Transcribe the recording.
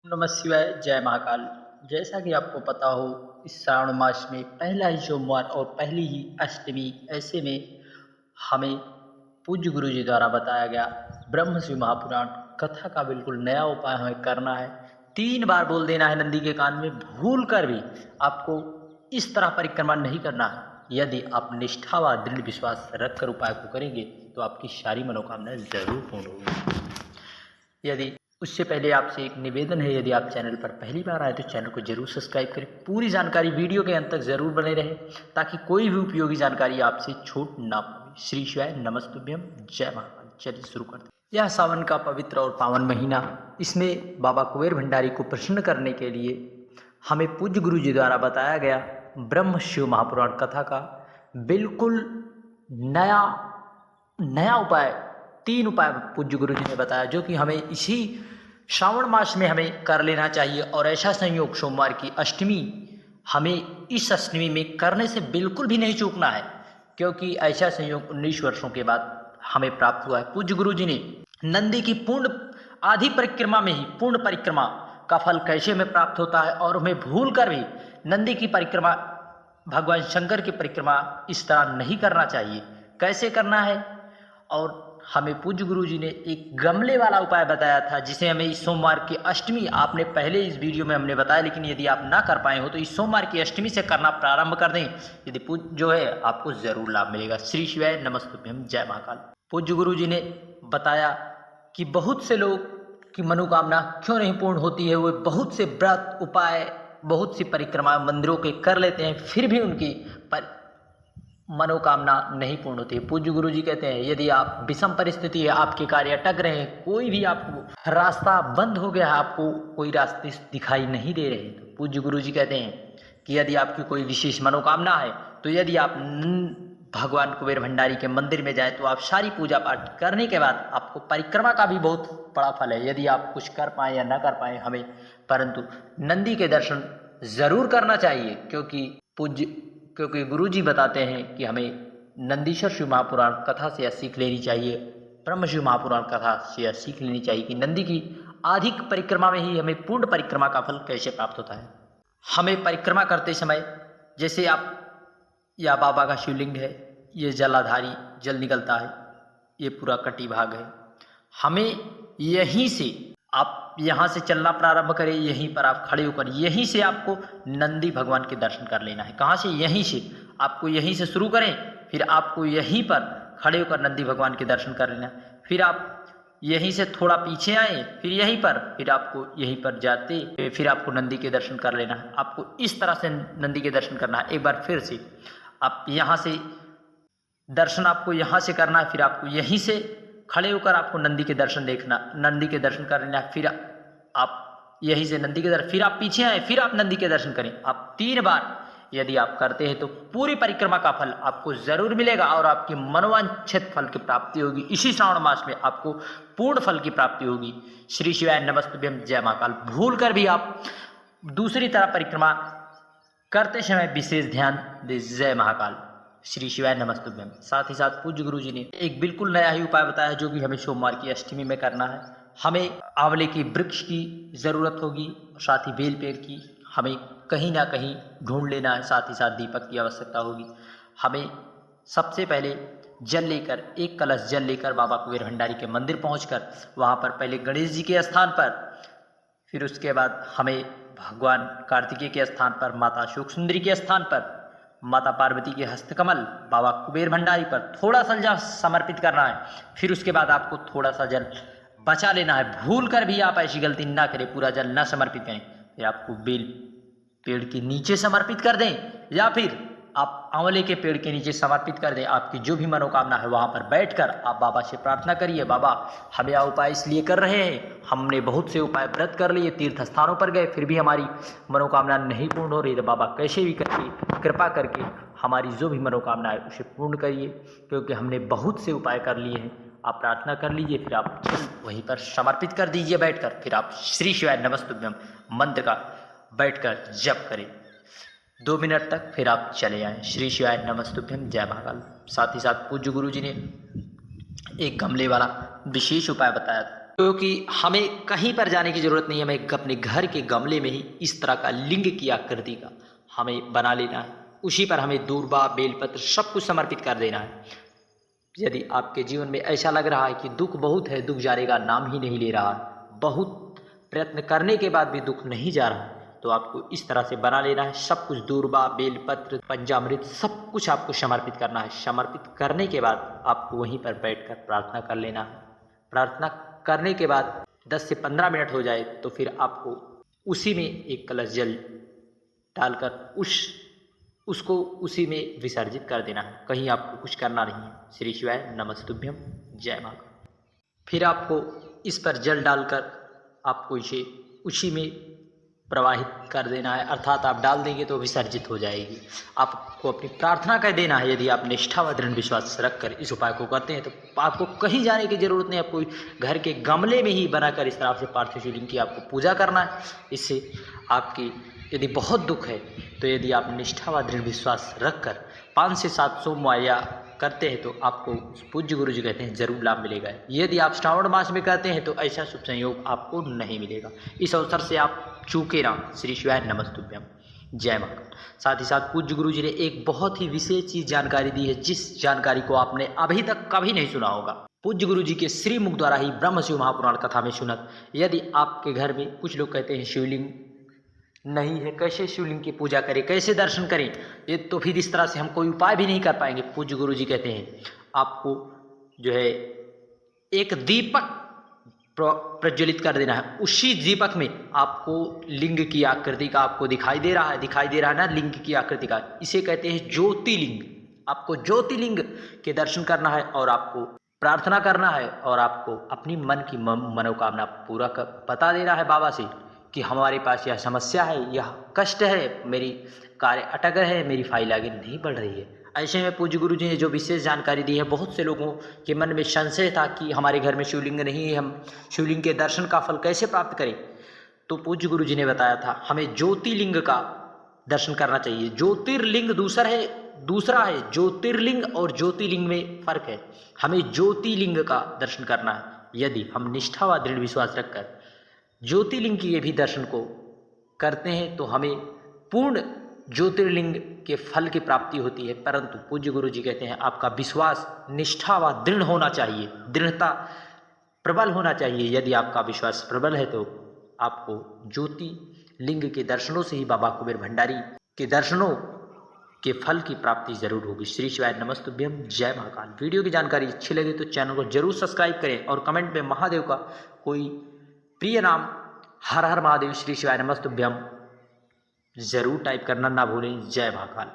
नमः शिवाय, जय महाकाल। जैसा कि आपको पता हो, इस श्रावण मास में पहला ही सोमवार और पहली ही अष्टमी, ऐसे में हमें पूज्य गुरु जी द्वारा बताया गया ब्रह्म शिव महापुराण कथा का बिल्कुल नया उपाय हमें करना है। 3 बार बोल देना है नंदी के कान में, भूल कर भी आपको इस तरह परिक्रमा नहीं करना है। यदि आप निष्ठा व दृढ़ विश्वास रखकर उपाय को करेंगे तो आपकी सारी मनोकामनाएं जरूर पूर्ण होंगी। यदि उससे पहले आपसे एक निवेदन है, यदि आप चैनल पर पहली बार आए तो चैनल को जरूर सब्सक्राइब करें। पूरी जानकारी वीडियो के अंत तक जरूर बने रहे ताकि कोई भी उपयोगी जानकारी आपसे छूट ना पाए। श्री शिवाय नमस्तुभ्यम, जय महाकाल। चलिए शुरू करते हैं। यह सावन का पवित्र और पावन महीना, इसमें बाबा कुबेर भंडारी को प्रसन्न करने के लिए हमें पूज्य गुरु जी द्वारा बताया गया ब्रह्म शिव महापुराण कथा का बिल्कुल नया उपाय, 3 उपाय पूज्य गुरु जी ने बताया, जो कि हमें इसी श्रावण मास में हमें कर लेना चाहिए। और ऐसा संयोग सोमवार की अष्टमी हमें इस अष्टमी में करने से बिल्कुल भी नहीं चूकना है, क्योंकि ऐसा संयोग 19 वर्षों के बाद हमें प्राप्त हुआ है। पूज्य गुरु जी ने नंदी की पूर्ण आधी परिक्रमा में ही पूर्ण परिक्रमा का फल कैसे हमें प्राप्त होता है, और हमें भूल कर भी नंदी की परिक्रमा, भगवान शंकर की परिक्रमा इस तरह नहीं करना चाहिए। कैसे करना है, और हमें पूज्य गुरु जी ने एक गमले वाला उपाय बताया था, जिसे हमें इस सोमवार की अष्टमी, आपने पहले इस वीडियो में हमने बताया, लेकिन यदि आप ना कर पाए हो तो इस सोमवार की अष्टमी से करना प्रारंभ कर दें। यदि जो है आपको जरूर लाभ मिलेगा। श्री शिवाय नमस्तुभ्यम, जय महाकाल। पूज्य गुरु जी ने बताया कि बहुत से लोग की मनोकामना क्यों नहीं पूर्ण होती है, वो बहुत से व्रत उपाय, बहुत सी परिक्रमा मंदिरों के कर लेते हैं, फिर भी उनकी मनोकामना नहीं पूर्ण होती है। पूज्य गुरु जी कहते हैं, यदि आप विषम परिस्थिति है, आपके कार्य अटक रहे हैं, कोई भी आपको रास्ता बंद हो गया, आपको कोई रास्ते दिखाई नहीं दे रहे, तो पूज्य गुरु जी कहते हैं कि यदि आपकी कोई विशेष मनोकामना है तो यदि आप भगवान कुबेर भंडारी के मंदिर में जाए तो आप सारी पूजा पाठ करने के बाद आपको परिक्रमा का भी बहुत बड़ा फल है। यदि आप कुछ कर पाए या ना कर पाए हमें, परंतु नंदी के दर्शन जरूर करना चाहिए, क्योंकि गुरु जी बताते हैं कि हमें नंदीश्वर शिव महापुराण कथा से यह सीख लेनी चाहिए, ब्रह्म शिव महापुराण कथा से यह सीख लेनी चाहिए कि नंदी की आधी परिक्रमा में ही हमें पूर्ण परिक्रमा का फल कैसे प्राप्त होता है। हमें परिक्रमा करते समय, जैसे आप, या बाबा का शिवलिंग है, ये जलाधारी जल निकलता है, ये पूरा कटी भाग है, हमें यहीं से, आप यहाँ से चलना प्रारंभ करें, यहीं पर आप खड़े होकर यहीं से आपको नंदी भगवान के दर्शन कर लेना है। कहाँ से? यहीं से। आपको यहीं से शुरू करें, फिर आपको यहीं पर खड़े होकर नंदी भगवान के दर्शन कर लेना है। फिर आप यहीं से थोड़ा पीछे आए, फिर यहीं पर, फिर आपको यहीं पर जाते, फिर आपको नंदी के दर्शन कर लेना है। आपको इस तरह से नंदी के दर्शन करना है। एक बार फिर से आप यहाँ से दर्शन आपको यहाँ से करना है, फिर आपको यहीं से खड़े होकर आपको नंदी के दर्शन देखना, नंदी के दर्शन करना है। फिर आप यहीं से नंदी के दर्शन, फिर आप पीछे आए, फिर आप नंदी के दर्शन करें। आप 3 बार यदि आप करते हैं तो पूरी परिक्रमा का फल आपको जरूर मिलेगा और आपकी मनोवांछित फल की प्राप्ति होगी। इसी श्रावण मास में आपको पूर्ण फल की प्राप्ति होगी। श्री शिवाय नमस्तुभ्यम, जय महाकाल। भूल कर भी आप दूसरी तरह परिक्रमा करते समय विशेष ध्यान दे। जय महाकाल। श्री शिवाय नमस्तुभ्यम। साथ ही साथ पूज्य गुरु जी ने एक बिल्कुल नया ही उपाय बताया, जो कि हमें सोमवार की अष्टमी में करना है। हमें आंवले की वृक्ष की ज़रूरत होगी, साथ ही बेल पेड़ की हमें कहीं ना कहीं ढूंढ लेना है, साथ ही साथ दीपक की आवश्यकता होगी। हमें सबसे पहले जल लेकर, एक कलश जल लेकर बाबा कुबेर भंडारी के मंदिर पहुंचकर वहां पर पहले गणेश जी के स्थान पर, फिर उसके बाद हमें भगवान कार्तिकेय के स्थान पर, माता शोक सुंदरी के स्थान पर, माता पार्वती के हस्तकमल, बाबा कुबेर भंडारी पर थोड़ा सा जल समर्पित करना है। फिर उसके बाद आपको थोड़ा सा जल बचा लेना है। भूल कर भी आप ऐसी गलती ना करें, पूरा जल ना समर्पित करें। फिर आपको बेल पेड़ के नीचे समर्पित कर दें, या फिर आप आंवले के पेड़ के नीचे समर्पित कर दें। आपकी जो भी मनोकामना है वहाँ पर बैठकर आप बाबा से प्रार्थना करिए, बाबा हम यह उपाय इसलिए कर रहे हैं, हमने बहुत से उपाय व्रत कर लिए, तीर्थ स्थानों पर गए, फिर भी हमारी मनोकामना नहीं पूर्ण हो रही, तो बाबा कैसे भी करके कृपा करके हमारी जो भी मनोकामना है उसे पूर्ण करिए, क्योंकि हमने बहुत से उपाय कर लिए हैं। आप प्रार्थना कर लीजिए, फिर आप वहीं पर समर्पित कर दीजिए बैठकर। फिर आप श्री शिवाय नमस्तुभ्यम मंत्र का बैठकर जप करें 2 मिनट तक, फिर आप चले आएँ। श्री शिवाय नमस्तुभ्यम, जय महाकाल। साथ ही साथ पूज्य गुरु जी ने एक गमले वाला विशेष उपाय बताया था, क्योंकि हमें कहीं पर जाने की ज़रूरत नहीं है, हमें अपने घर के गमले में ही इस तरह का लिंग की आकृति का हमें बना लेना है। उसी पर हमें दूर्वा, बेलपत्र सब कुछ समर्पित कर देना है। यदि आपके जीवन में ऐसा लग रहा है कि दुख बहुत है, दुख जाने का नाम ही नहीं ले रहा है, बहुत प्रयत्न करने के बाद भी दुख नहीं जा रहा, तो आपको इस तरह से बना लेना है। सब कुछ दूर्वा, बेलपत्र, पंचामृत सब कुछ आपको समर्पित करना है। समर्पित करने के बाद आपको वहीं पर बैठकर प्रार्थना कर लेना है। प्रार्थना करने के बाद 10 से 15 मिनट हो जाए तो फिर आपको उसी में एक कलश जल डालकर उसको उसी में विसर्जित कर देना है। कहीं आपको कुछ करना नहीं है। श्री शिवाय नमस्तुभ्यम, जय मां। फिर आपको इस पर जल डालकर आपको इसे उसी में प्रवाहित कर देना है, अर्थात आप डाल देंगे तो विसर्जित हो जाएगी। आपको अपनी प्रार्थना कह देना है। यदि आप निष्ठा व दृढ़ विश्वास रखकर इस उपाय को करते हैं तो आपको कहीं जाने की जरूरत नहीं। आपको घर के गमले में ही बनाकर इस तरह से पार्थिव शिवलिंग की आपको पूजा करना है। इससे आपकी यदि बहुत दुख है तो यदि आप निष्ठा व दृढ़ विश्वास रखकर 5 से 7 सोमवार करते हैं तो आपको पूज्य गुरु जी कहते हैं जरूर लाभ मिलेगा। यदि आप श्रावण मास में करते हैं तो ऐसा शुभ संयोग आपको नहीं मिलेगा। इस अवसर से आप चूके ना। श्री शिवाय नमस्तुभ्यम, जय मां। साथ ही साथ पूज्य गुरु जी ने एक बहुत ही विशेष चीज जानकारी दी है, जिस जानकारी को आपने अभी तक कभी नहीं सुना होगा। पूज्य गुरु जी के श्री मुख द्वारा ही ब्रह्म शिव महापुराण कथा में सुनत, यदि आपके घर में कुछ लोग कहते हैं शिवलिंग नहीं है, कैसे शिवलिंग की पूजा करें, कैसे दर्शन करें, ये तो फिर इस तरह से हम कोई उपाय भी नहीं कर पाएंगे। पूज्य गुरु जी कहते हैं आपको जो है एक दीपक प्रज्वलित कर देना है। उसी दीपक में आपको लिंग की आकृति का आपको दिखाई दे रहा है ना, लिंग की आकृति का, इसे कहते हैं ज्योतिलिंग। आपको ज्योतिलिंग के दर्शन करना है और आपको प्रार्थना करना है और आपको अपनी मन की मनोकामना पूरा बता देना है बाबा से कि हमारे पास यह समस्या है, यह कष्ट है, मेरी कार्य अटक है, मेरी फाइल आगे नहीं बढ़ रही है। ऐसे में पूज्य गुरु जी ने जो विशेष जानकारी दी है, बहुत से लोगों के मन में संशय था कि हमारे घर में शिवलिंग नहीं है, हम शिवलिंग के दर्शन का फल कैसे प्राप्त करें। तो पूज्य गुरु जी ने बताया था हमें ज्योतिलिंग का दर्शन करना चाहिए। ज्योतिर्लिंग दूसरा है, ज्योतिर्लिंग और ज्योतिलिंग में फर्क है। हमें ज्योतिलिंग का दर्शन करना है। यदि हम निष्ठा व दृढ़ विश्वास रखकर ज्योतिलिंग के भी दर्शन को करते हैं तो हमें पूर्ण ज्योतिर्लिंग के फल की प्राप्ति होती है। परंतु पूज्य गुरु जी कहते हैं आपका विश्वास निष्ठा व दृढ़ होना चाहिए, दृढ़ता प्रबल होना चाहिए। यदि आपका विश्वास प्रबल है तो आपको ज्योतिलिंग के दर्शनों से ही बाबा कुबेर भंडारी के दर्शनों के फल की प्राप्ति जरूर होगी। श्री शिवाय नमस्तुभ्यम, जय महाकाल। वीडियो की जानकारी अच्छी लगे तो चैनल को जरूर सब्सक्राइब करें और कमेंट में महादेव का कोई प्रिय नाम, हर हर महादेव, श्री शिवाय नमस्तुभ्यम जरूर टाइप करना ना भूलें। जय महाकाल।